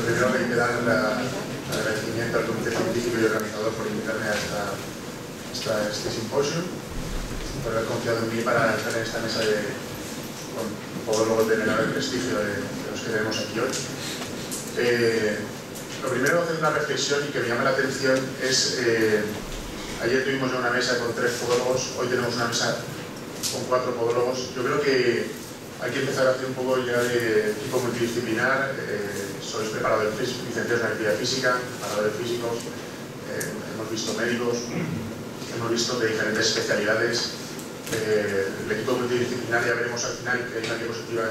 lo primero reiterar el agradecimiento al Comité Científico y Organizador por invitarme a este simposio, por haber confiado en mí para estar en esta mesa con podólogos de menor prestigio de los que tenemos aquí hoy. Lo primero, hacer una reflexión y que me llama la atención es, ayer tuvimos ya una mesa con 3 podólogos, hoy tenemos una mesa con 4 podólogos. Yo creo que hay que empezar a hacer un poco ya de tipo multidisciplinar. Sois preparadores físicos, licenciados en actividad física, preparadores físicos, hemos visto médicos, hemos visto de diferentes especialidades. El equipo multidisciplinar, ya veremos al final que hay una diapositiva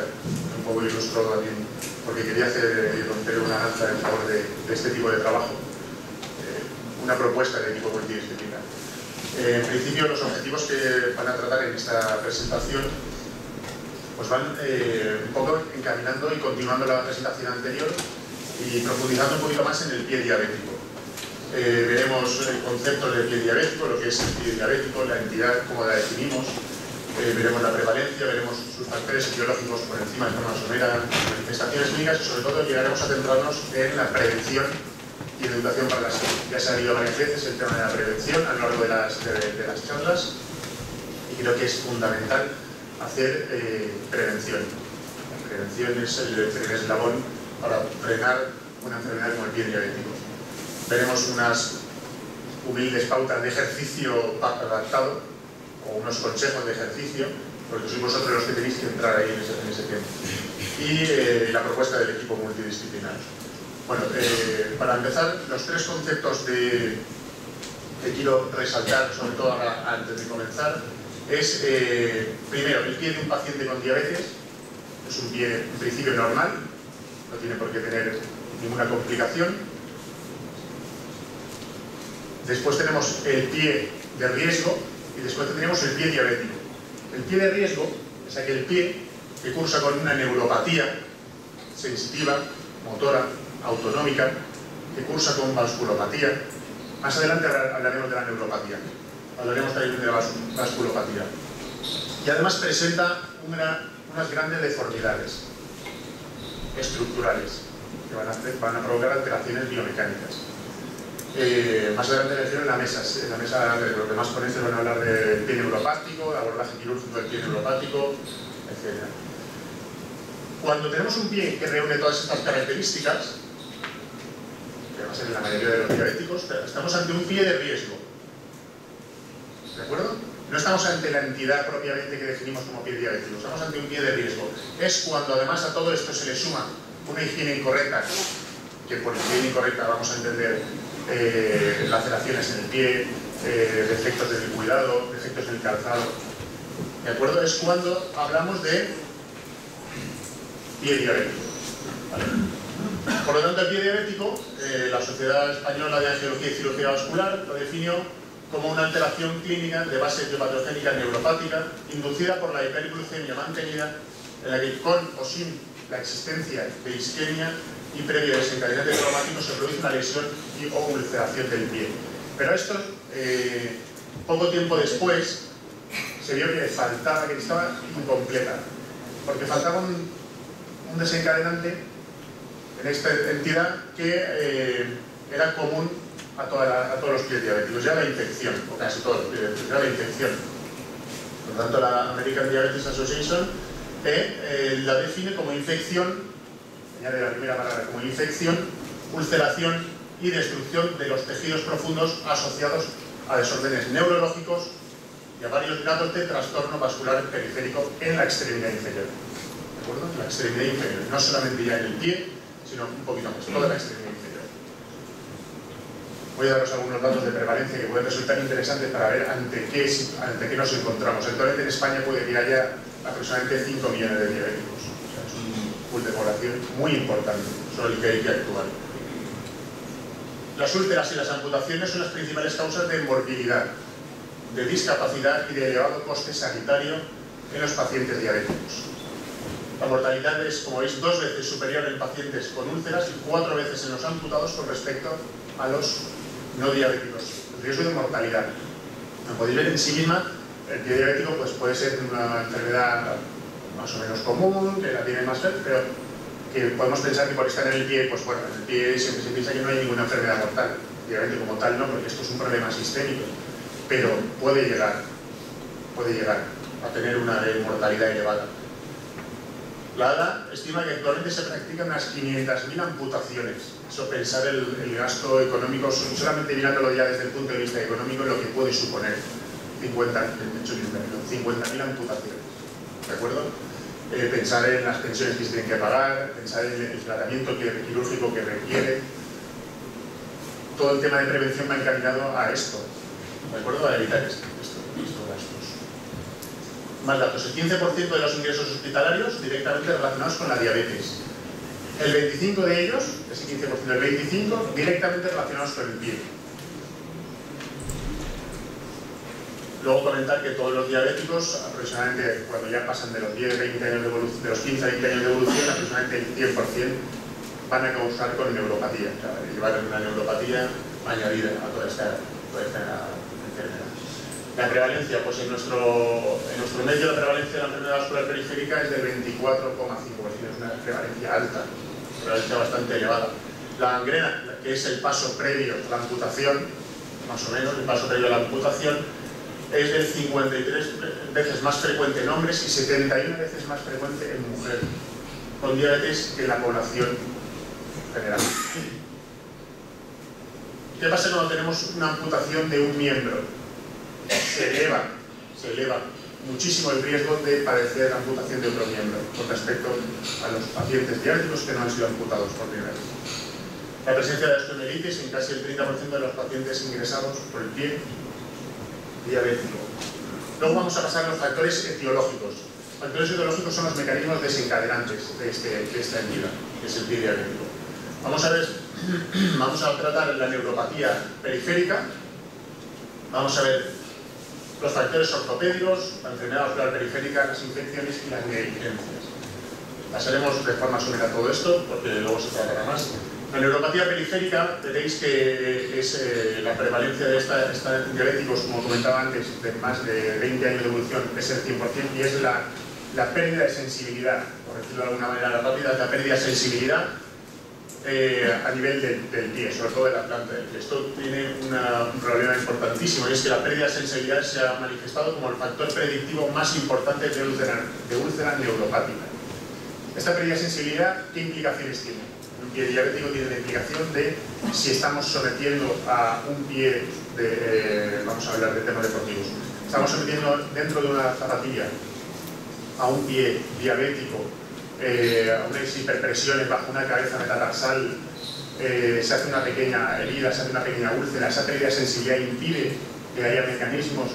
un poco ilustró también, porque quería romper una lanza en favor de este tipo de trabajo, una propuesta de equipo multidisciplinar. En principio, los objetivos que van a tratar en esta presentación pues van un poco encaminando y continuando la presentación anterior y profundizando un poquito más en el pie diabético. Veremos el concepto del pie diabético, lo que es el pie diabético, la entidad, cómo la definimos, veremos la prevalencia, veremos sus factores biológicos por encima de forma somera, manifestaciones clínicas y sobre todo llegaremos a centrarnos en la prevención y educación para la salud. Ya se ha habido varias veces el tema de la prevención a lo largo de las charlas y creo que es fundamental hacer prevención. La prevención es el primer eslabón para frenar una enfermedad como el pie diabético. Veremos unas humildes pautas de ejercicio adaptado o unos consejos de ejercicio, porque sois vosotros los que tenéis que entrar ahí en ese tiempo. Y la propuesta del equipo multidisciplinar. Bueno, para empezar, los 3 conceptos que quiero resaltar, sobre todo antes de comenzar, es, primero, el pie de un paciente con diabetes. Es un pie en principio normal, no tiene por qué tener ninguna complicación. Después tenemos el pie de riesgo y después tenemos el pie diabético. El pie de riesgo es aquel pie que cursa con una neuropatía sensitiva, motora, autonómica, que cursa con vasculopatía. Más adelante hablaremos de la neuropatía, hablaremos también de la vasculopatía. Y además presenta unas grandes deformidades estructurales que van a provocar alteraciones biomecánicas. Más adelante me refiero en la mesa los demás ponentes van a hablar del pie neuropático, de abordaje quirúrgico del pie neuropático, etc. Cuando tenemos un pie que reúne todas estas características, que va a ser en la mayoría de los diabéticos, estamos ante un pie de riesgo. ¿De acuerdo? No estamos ante la entidad propiamente que definimos como pie diabético, estamos ante un pie de riesgo. Es cuando además a todo esto se le suma una higiene incorrecta, que por higiene incorrecta vamos a entender laceraciones en el pie, defectos en el cuidado, defectos en el calzado. ¿De acuerdo? Es cuando hablamos de pie diabético. ¿Vale? Por lo tanto, el pie diabético, la Sociedad Española de Angiología y Cirugía Vascular lo definió como una alteración clínica de base etiopatogénica neuropática inducida por la hiperglucemia mantenida, en la que con o sin la existencia de isquemia y previo desencadenante traumático se produce una lesión o ulceración del pie. Pero esto, poco tiempo después, se vio que faltaba, que estaba incompleta, porque faltaba un desencadenante en esta entidad que era común a todos los pies diabéticos, ya la infección, o casi todos los pies diabéticos, ya la infección. Por lo tanto, la American Diabetes Association la define como infección, añade la primera palabra como infección, ulceración y destrucción de los tejidos profundos asociados a desórdenes neurológicos y a varios grados de trastorno vascular periférico en la extremidad inferior. ¿De acuerdo? En la extremidad inferior, no solamente ya en el pie, sino un poquito más, toda la extremidad inferior. Voy a daros algunos datos de prevalencia que pueden resultar interesantes para ver ante qué nos encontramos. Actualmente en España puede que haya aproximadamente 5 millones de diabéticos. O sea, es un pool de población muy importante sobre el que hay que actuar. Las úlceras y las amputaciones son las principales causas de morbilidad, de discapacidad y de elevado coste sanitario en los pacientes diabéticos. La mortalidad es, como veis, 2 veces superior en pacientes con úlceras y 4 veces en los amputados con respecto a los no diabéticos. El riesgo de mortalidad. Como podéis ver en sí misma, el pie diabético pues, puede ser una enfermedad más o menos común, que la tiene más, pero que podemos pensar que por estar en el pie, pues bueno, en el pie siempre se piensa que no hay ninguna enfermedad mortal. Obviamente como tal no, porque esto es un problema sistémico, pero puede llegar a tener una mortalidad elevada. La ADA estima que actualmente se practican unas 500.000 amputaciones. Eso, pensar el gasto económico, solamente mirándolo ya desde el punto de vista económico, lo que puede suponer 50.000 amputaciones. ¿De acuerdo? Pensar en las pensiones que se tienen que pagar, pensar en el tratamiento quirúrgico que requiere. Todo el tema de prevención va encaminado a esto, ¿de acuerdo? A evitar estos gastos. Más datos. El 15% de los ingresos hospitalarios directamente relacionados con la diabetes. El 25% de ellos, ese 15%, el 25% directamente relacionados con el pie. Luego comentar que todos los diabéticos, aproximadamente cuando ya pasan de los 10-20 años de evolución, de los 15 a 20 años de evolución, aproximadamente el 100% van a causar con neuropatía, o sea, llevar una neuropatía añadida a toda esta enfermedad. La prevalencia, pues en nuestro medio la prevalencia de la enfermedad vascular periférica es del 24,5%, es una prevalencia alta, una prevalencia bastante elevada. La gangrena, que es el paso previo a la amputación, más o menos, el paso previo a la amputación, es del 53 veces más frecuente en hombres y 71 veces más frecuente en mujeres con diabetes que en la población general. ¿Qué pasa cuando tenemos una amputación de un miembro? Se eleva muchísimo el riesgo de padecer amputación de otro miembro con respecto a los pacientes diabéticos que no han sido amputados por primera vez. La presencia de osteomielitis en casi el 30% de los pacientes ingresados por el pie diabético. Luego vamos a pasar a los factores etiológicos. Los factores etiológicos son los mecanismos desencadenantes de esta entidad, que es el pie diabético. Vamos a tratar la neuropatía periférica, vamos a ver los factores ortopédicos, la enfermedad vascular periférica, las infecciones y las negligencias. Pasaremos de forma somera todo esto, porque luego se tratará más. La neuropatía periférica, veréis que es la prevalencia de esta diabéticos, como comentaba antes, de más de 20 años de evolución, es el 100%, y es la pérdida de sensibilidad, por decirlo de alguna manera rápida, la pérdida de sensibilidad a nivel del pie, sobre todo de la planta del pie. Esto tiene un problema importantísimo, y es que la pérdida de sensibilidad se ha manifestado como el factor predictivo más importante de úlcera neuropática. Esta pérdida de sensibilidad, ¿qué implicaciones tiene? Un pie diabético tiene la implicación de si estamos sometiendo a un pie, vamos a hablar de temas deportivos, estamos sometiendo dentro de una zapatilla a un pie diabético a unas hiperpresiones bajo una cabeza metatarsal, se hace una pequeña herida, se hace una pequeña úlcera, esa pérdida de sensibilidad impide que haya mecanismos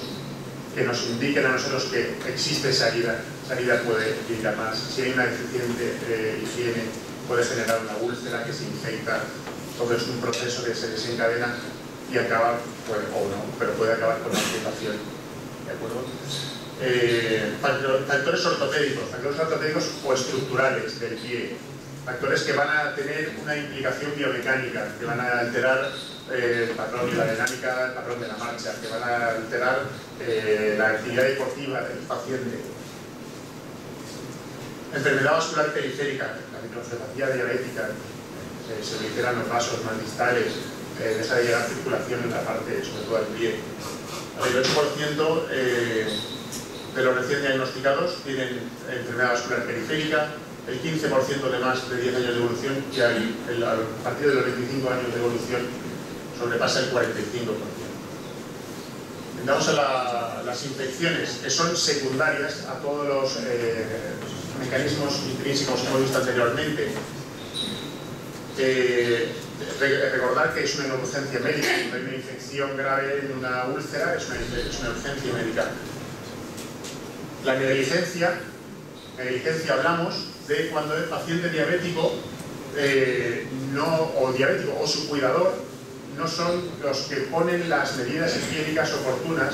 que nos indiquen a nosotros que existe esa herida puede irritar más. Si hay una deficiente higiene, puede generar una úlcera que se infecta. Todo es un proceso que se desencadena y acaba, o no, pero puede acabar con la amputación. ¿De acuerdo? Factores ortopédicos o estructurales del pie, factores que van a tener una implicación biomecánica, que van a alterar el patrón y la dinámica, el patrón de la marcha, que van a alterar la actividad deportiva del paciente. Enfermedad vascular periférica, la microcepatía diabética, se liberan los vasos más distales, deja de llegar circulación en la parte, sobre todo al pie. El 8% de los recién diagnosticados tienen enfermedad vascular periférica, el 15% de más de 10 años de evolución, y a partir de los 25 años de evolución sobrepasa el 45%. Entramos a las infecciones, que son secundarias a todos los mecanismos intrínsecos que hemos visto anteriormente. Recordar que es una urgencia médica, cuando hay una infección grave en una úlcera es una urgencia médica. La negligencia hablamos de cuando el paciente diabético o su cuidador no son los que ponen las medidas higiénicas oportunas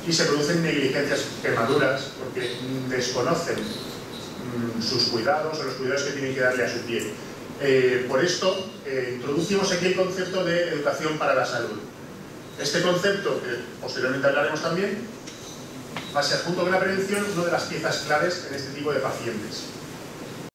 y se producen negligencias, quemaduras, porque desconocen sus cuidados o los cuidados que tienen que darle a su pie. Por esto introducimos aquí el concepto de educación para la salud. Este concepto, que posteriormente hablaremos también, va a ser, junto con la prevención, una de las piezas claves en este tipo de pacientes.